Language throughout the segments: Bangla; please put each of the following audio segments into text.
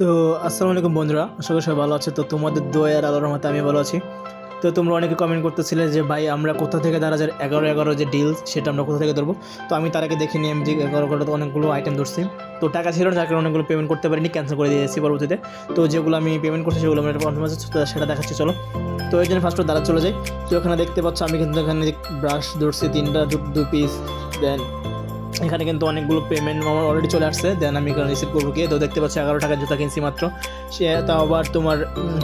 তো আসসালামু আলাইকুম বন্ধুরা, আশা করি সবাই ভালো আছে। তো তোমাদের দোয়া আর আল্লাহর রহমতে আমি ভালো আছি। তো তোমরা অনেকে কমেন্ট করতেছিলে যে ভাই আমরা কোথা থেকে 11,011 যে ডিল সেটা আমরা কোথা থেকে ধরবো। তো আমি তার আগে দেখে নিই, আমি যে 11 করে অনেকগুলো আইটেম ধরছি। তো টাকা ছিল না, যার কারণে অনেকগুলো পেমেন্ট করতে পারিনি, ক্যান্সেল করে দিয়েছি পরবর্তীতে। তো যেগুলো আমি পেমেন্ট করছি সেগুলো আমার কনফার্ম আছে, সেটা দেখাচ্ছি চলো। তো এই জন্য ফার্স্ট দাঁড়া চলে যাই। তো এখানে দেখতে পাচ্ছ আমি কিন্তু এখানে ব্রাশ ধরছি 3টা, 2 পিস। দেন এখানে কিন্তু অনেকগুলো পেমেন্ট আমার অলরেডি চলে আসছে। দেন আমি এখানে রিসিভ করবো গিয়ে। তো দেখতে পাচ্ছি 11 টাকার জুতা কিনছি মাত্র। সে তাও আবার তোমার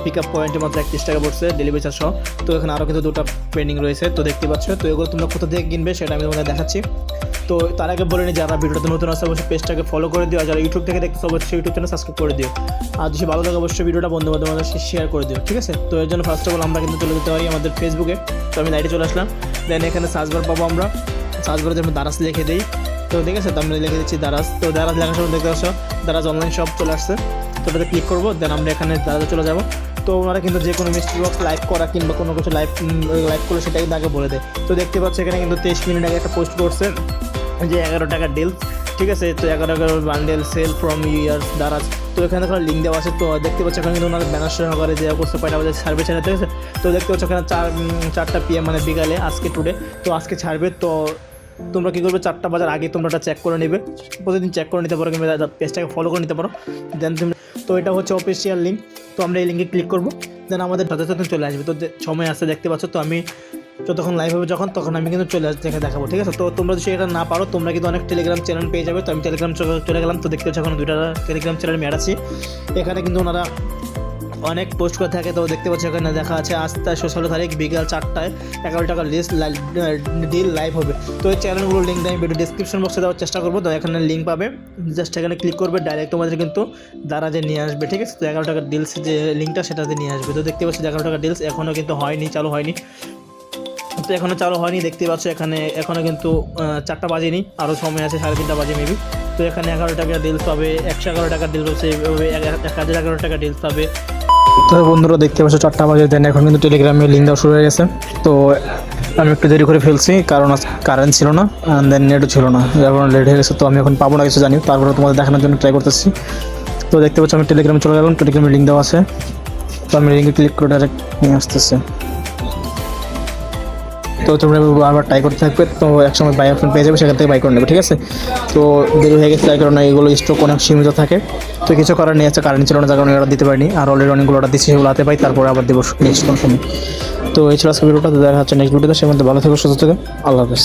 পিক আপ পয়েন্টে মাত্র 31 টাকা পড়ছে ডেলিভারি চার্জ সহ। তো এখানে আরও কিন্তু 2টা পেন্ডিং রয়েছে। তো দেখতে পাচ্ছ, তো এগুলো তোমরা কোথা থেকে কিনবে সেটা আমি তোমাদের দেখাচ্ছি। তো তার আগে বলে নিই, যারা ভিডিওতে নতুন আসে অবশ্যই পেজটাকে ফলো করে দিও, আর যারা ইউটিউব থেকে দেখতে অবশ্যই ইউটিউব চ্যানেল সাবস্ক্রাইব করে দিও। আর যদি ভালো লাগে অবশ্যই ভিডিওটা বন্ধু বান্ধবদের সাথে শেয়ার করে দিও, ঠিক আছে। তো এর জন্য ফার্স্ট অফ অল আমরা কিন্তু চলে যেতে পারি আমাদের ফেসবুকে। তো আমি লাইটে চলে আসলাম। দেন এখানে সার্চবার পাবো, আমরা সার্চবারে আমরা দারাজ লিখে দিই। তো ঠিক আছে, তো আমি লিখে দিচ্ছি দারাজ। তো দারাজ লেখার সময় দেখতে পাচ্ছ দারাজ অনলাইন শপ চলে আসছে। তো ওটাতে ক্লিক করবো। দেন আমরা এখানে দারাজে চলে যাবো। তো ওনারা কিন্তু যে কোনো মিস্ট্রি বক্স লাইভ করা কিংবা কোনো কিছু লাইভ করলে সেটা কিন্তু আগে বলে দেয়। তো দেখতে পাচ্ছি এখানে কিন্তু 23 মিনিট আগে একটা পোস্ট করছে যে 11 টাকার ডিল, ঠিক আছে। তো 11 bundle sale from years Daraz. তো এখানে কোনো লিঙ্ক দেওয়া আছে। তো দেখতে পাচ্ছি এখানে কিন্তু ওনারা ব্যানার সহকারে দেওয়া করছে কয়টা বাজে ছাড়বে সেটা, ঠিক আছে। তো দেখতে পাচ্ছ এখানে 4টা PM মানে বিকালে আজকে টুডে। তো আজকে ছাড়বে। তো তোমরা কী করবে, 4টা বাজার আগে তোমরা এটা চেক করে নেবে, প্রতিদিন চেক করে নিতে পারো কিংবা পেজটাকে ফলো করে নিতে পারো। দেন তুমি, তো এটা হচ্ছে অফিসিয়াল লিঙ্ক। তো আমরা এই লিঙ্কে ক্লিক করবো। দেন আমাদের যথাযথ চলে আসবে। তো সময় আসতে দেখতে পাচ্ছ। তো আমি যতক্ষণ লাইভ হবে তখন আমি কিন্তু দেখাবো, ঠিক আছে। তো তোমরা যদি এটা না পারো, তোমরা কিন্তু অনেক টেলিগ্রাম চ্যানেল পেয়ে যাবে। তো আমি টেলিগ্রাম চলে গেলাম। তো দেখতে পাচ্ছ এখন 2টা টেলিগ্রাম চ্যানেল আমি আছি। এখানে কিন্তু ওনারা অনেক পোস্ট করে থাকে। তো দেখতে পাচ্ছি এখানে দেখা আছে আজ 16 তারিখ বিকাল 4টায় 11 টাকার ডিল লাইভ হবে। তো এই চ্যানেলগুলোর লিঙ্ক আমি ভিডিও ডিসক্রিপশন বক্সে দেওয়ার চেষ্টা করবো। তো এখানে লিঙ্ক পাবে, জাস্ট এখানে ক্লিক করবে, ডাইরেক্ট তোমাদের কিন্তু দারাজে নিয়ে আসবে, ঠিক আছে। তো 11 টাকার ডিলস যে লিঙ্কটা সেটাতে নিয়ে আসবে। তো দেখতে পাচ্ছি 11 টাকার ডিলস এখনও কিন্তু হয়নি, চালু হয়নি। তো এখনও চালু হয়নি, দেখতে পাচ্ছ এখানে এখনও কিন্তু 4টা বাজেনি, আরও সময় আছে, 3:30 বাজে মেবি। তো এখানে 11 টাকার ডিলস পাবে, 111 টাকার ডিলস হচ্ছে 1011 টাকার ডিলস পাবে। তো বন্ধুরা দেখতে পাচ্ছ 4টা বাজে। দেন এখন কিন্তু টেলিগ্রামে লিঙ্ক দেওয়া শুরু হয়ে গেছে। তো আমি একটু দেরি করে ফেলছি, কারণ কারেন্ট ছিল না, দেন নেটও ছিল না, এখন লেট হয়ে গেছে। তো আমি এখন পাবো না কিছু জানি, তারপরে তোমাদের দেখানোর জন্য ট্রাই করতেছি। তো দেখতে পাচ্ছ আমি টেলিগ্রামে চলে গেলাম, টেলিগ্রামে লিঙ্ক দেওয়া আছে। তো আমি লিঙ্কে ক্লিক করে ডাইরেক্ট নিয়ে আসতেছে। তো তোমরা আবার ট্রাই করতে থাকবে। তো একসময় বাই অপশন পেয়ে যাবে, সেখান থেকে বাই করে নেবে, ঠিক আছে। তো দেরি হয়ে গেছে, তাই কারণে এগুলো স্টক অনেক সীমিত থাকে। তো কিছু করার নিয়ে আছে, কারেন্ট ছিল না, যার কারণে অর্ডার দিতে পারিনি। আর অলরেডি অনেকগুলো অর্ডার দিচ্ছি, সেগুলো হাতে পাই, তারপরে আবার দেবো নেক্সট কনফার্মে। তো এই ছিল আজকে ভিডিওটা। দেখা হচ্ছে নেক্সট ভিডিওতে। সে মধ্যে ভালো থেকো, সুস্থ থেকো, আল্লাহ হাফেজ।